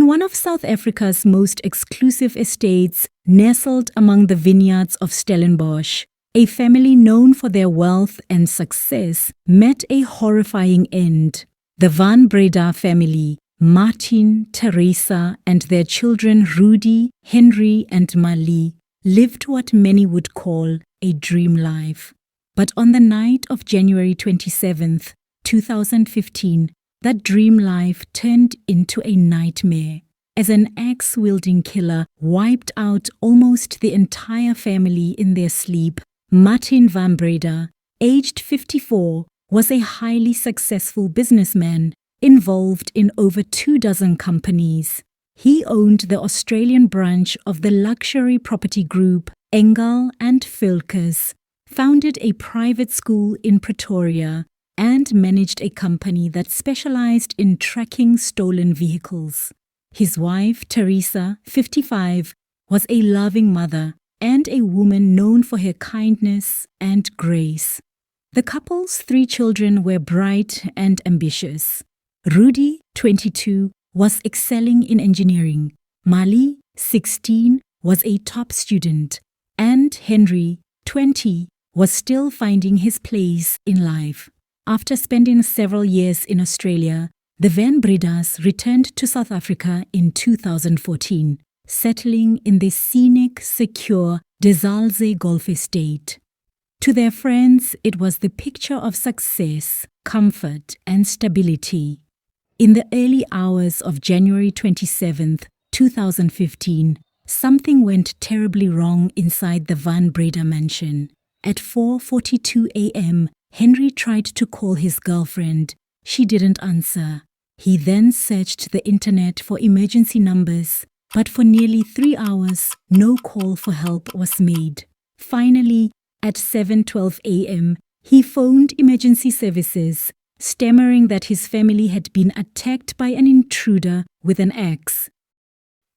one of South Africa's most exclusive estates, nestled among the vineyards of Stellenbosch, a family known for their wealth and success met a horrifying end. The Van Breda family, Martin, Teresa, and their children Rudy, Henry, and Mali, lived what many would call a dream life. But on the night of January 27th, 2015, that dream life turned into a nightmare as an axe-wielding killer wiped out almost the entire family in their sleep. Martin van Breda, aged 54, was a highly successful businessman involved in over 24 companies. He owned the Australian branch of the luxury property group Engel and Vilkes, founded a private school in Pretoria, and managed a company that specialized in tracking stolen vehicles. His wife, Teresa, 55, was a loving mother and a woman known for her kindness and grace. The couple's 3 children were bright and ambitious. Rudy, 22, was excelling in engineering. Mali, 16, was a top student. And Henry, 20, was still finding his place in life. After spending several years in Australia, the Van Bredas returned to South Africa in 2014, settling in the scenic, secure Zalze Golf Estate. To their friends, it was the picture of success, comfort, and stability. In the early hours of January 27, 2015, something went terribly wrong inside the Van Breda mansion. At 4:42 a.m., Henry tried to call his girlfriend. She didn't answer. He then searched the internet for emergency numbers, but for nearly 3 hours, no call for help was made. Finally, at 7:12 a.m., he phoned emergency services, stammering that his family had been attacked by an intruder with an axe.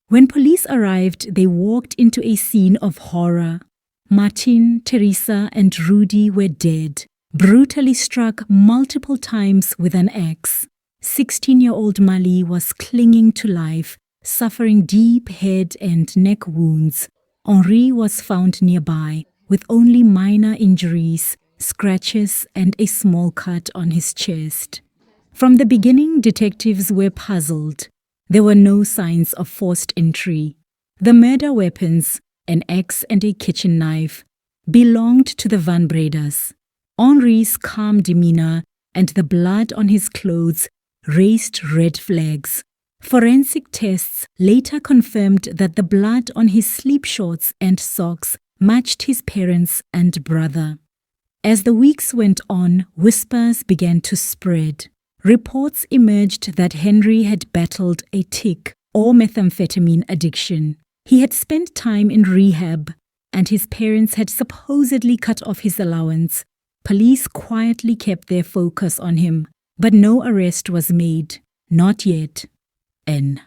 When police arrived, they walked into a scene of horror. Martin, Teresa, and Rudy were dead, brutally struck multiple times with an axe. 16-year-old Mali was clinging to life, suffering deep head and neck wounds. Henri was found nearby, with only minor injuries, scratches, and a small cut on his chest. From the beginning, detectives were puzzled. There were no signs of forced entry. The murder weapons, an axe and a kitchen knife, belonged to the Van Bredas. Henri's calm demeanor and the blood on his clothes raised red flags. Forensic tests later confirmed that the blood on his sleep shorts and socks matched his parents and brother. As the weeks went on, whispers began to spread. Reports emerged that Henry had battled a tic or methamphetamine addiction. He had spent time in rehab, and his parents had supposedly cut off his allowance. Police quietly kept their focus on him, but no arrest was made. Not yet. In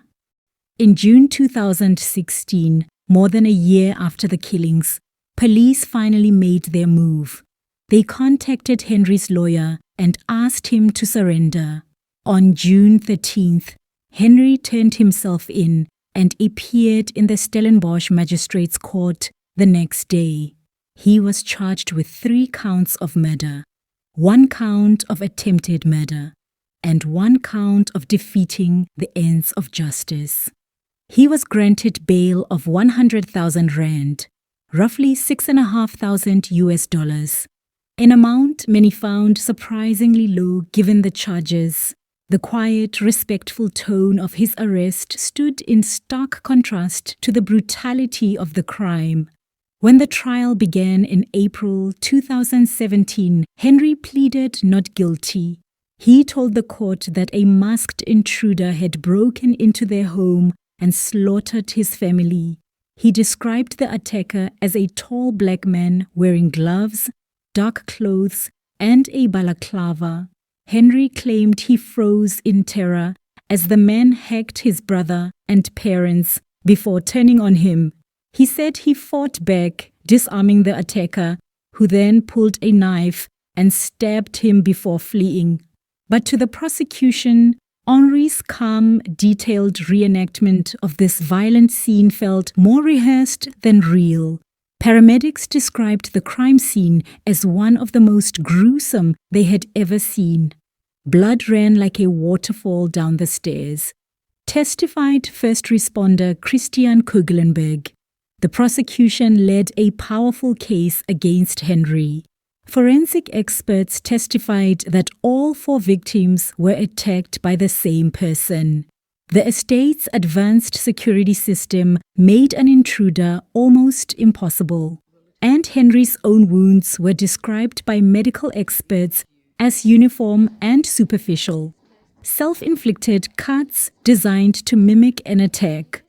June 2016, more than a year after the killings, police finally made their move. They contacted Henry's lawyer and asked him to surrender. On June 13th, Henry turned himself in and appeared in the Stellenbosch Magistrates Court the next day. He was charged with 3 counts of murder, 1 count of attempted murder, and 1 count of defeating the ends of justice. He was granted bail of 100,000 rand, roughly $6,500 US, an amount many found surprisingly low given the charges. The quiet, respectful tone of his arrest stood in stark contrast to the brutality of the crime. When the trial began in April 2017, Henry pleaded not guilty. He told the court that a masked intruder had broken into their home and slaughtered his family. He described the attacker as a tall black man wearing gloves, dark clothes, and a balaclava. Henry claimed he froze in terror as the man hacked his brother and parents before turning on him. He said he fought back, disarming the attacker, who then pulled a knife and stabbed him before fleeing. But to the prosecution, Henri's calm, detailed reenactment of this violent scene felt more rehearsed than real. Paramedics described the crime scene as one of the most gruesome they had ever seen. Blood ran like a waterfall down the stairs, testified first responder Christian Kugelenberg. The prosecution led a powerful case against Henry. Forensic experts testified that all 4 victims were attacked by the same person. The estate's advanced security system made an intruder almost impossible, and Henry's own wounds were described by medical experts as uniform and superficial. Self-inflicted cuts designed to mimic an attack.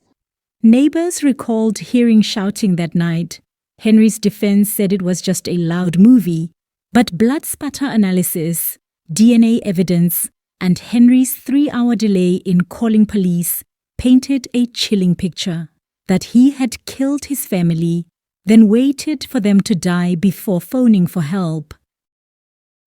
Neighbors recalled hearing shouting that night. Henry's defense said it was just a loud movie, but blood spatter analysis, DNA evidence, and Henry's 3-hour delay in calling police painted a chilling picture that he had killed his family, then waited for them to die before phoning for help.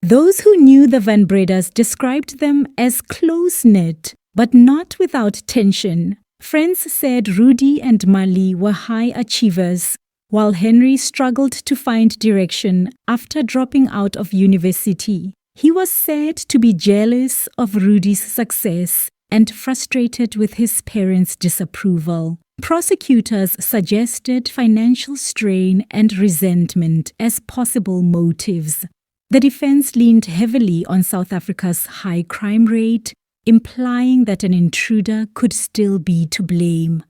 Those who knew the Van Bredas described them as close-knit, but not without tension. Friends said Rudy and Mali were high achievers, while Henry struggled to find direction after dropping out of university. He was said to be jealous of Rudy's success and frustrated with his parents' disapproval. Prosecutors suggested financial strain and resentment as possible motives. The defense leaned heavily on South Africa's high crime rate, implying that an intruder could still be to blame.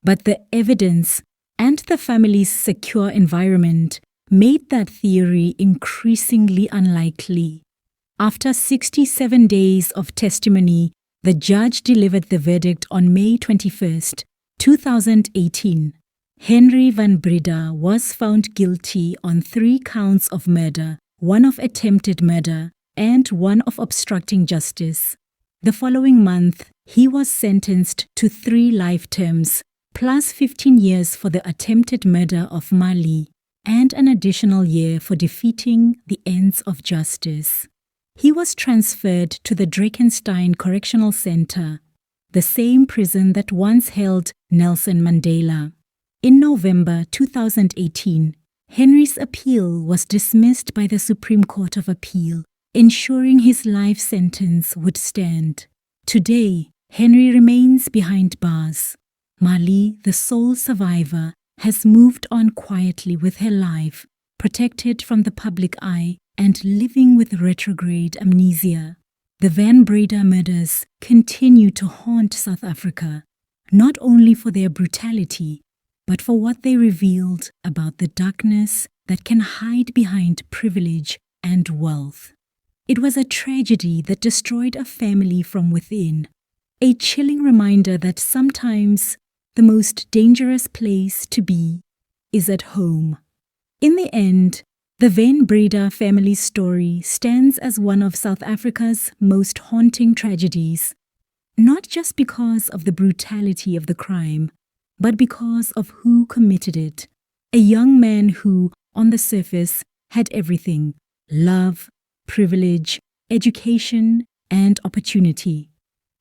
But the evidence and the family's secure environment made that theory increasingly unlikely. After 67 days of testimony, the judge delivered the verdict on May 21, 2018. Henry van Breda was found guilty on 3 counts of murder, 1 of attempted murder, and 1 of obstructing justice. The following month, he was sentenced to 3 life terms, plus 15 years for the attempted murder of Mali, and an additional year for defeating the ends of justice. He was transferred to the Drakenstein Correctional Center, the same prison that once held Nelson Mandela. In November 2018, Henry's appeal was dismissed by the Supreme Court of Appeal, ensuring his life sentence would stand. Today, Henry remains behind bars. Mali, the sole survivor, has moved on quietly with her life, protected from the public eye and living with retrograde amnesia. The Van Breda murders continue to haunt South Africa, not only for their brutality, but for what they revealed about the darkness that can hide behind privilege and wealth. It was a tragedy that destroyed a family from within, a chilling reminder that sometimes the most dangerous place to be is at home. In the end, the Van Breda family story stands as one of South Africa's most haunting tragedies, not just because of the brutality of the crime, but because of who committed it. A young man who, on the surface, had everything: love, privilege, education, and opportunity.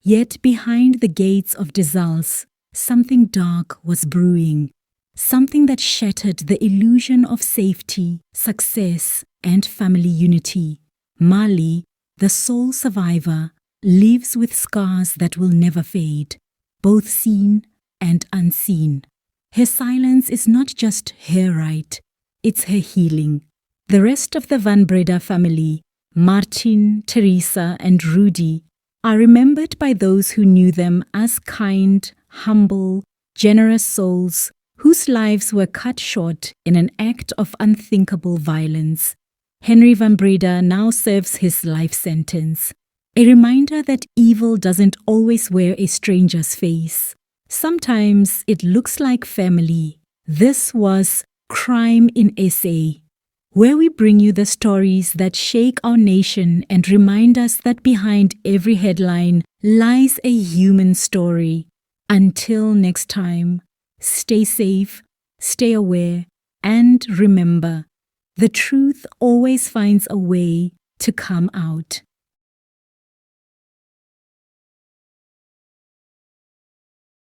Yet behind the gates of Zalze, something dark was brewing, something that shattered the illusion of safety, success, and family unity. Mali, the sole survivor, lives with scars that will never fade, both seen and unseen. Her silence is not just her right, it's her healing. The rest of the Van Breda family, Martin, Teresa, and Rudy, are remembered by those who knew them as kind, humble, generous souls whose lives were cut short in an act of unthinkable violence. Henry van Breda now serves his life sentence, a reminder that evil doesn't always wear a stranger's face. Sometimes it looks like family. This was Crime in SA, where we bring you the stories that shake our nation and remind us that behind every headline lies a human story. Until next time, stay safe, stay aware, and remember, the truth always finds a way to come out.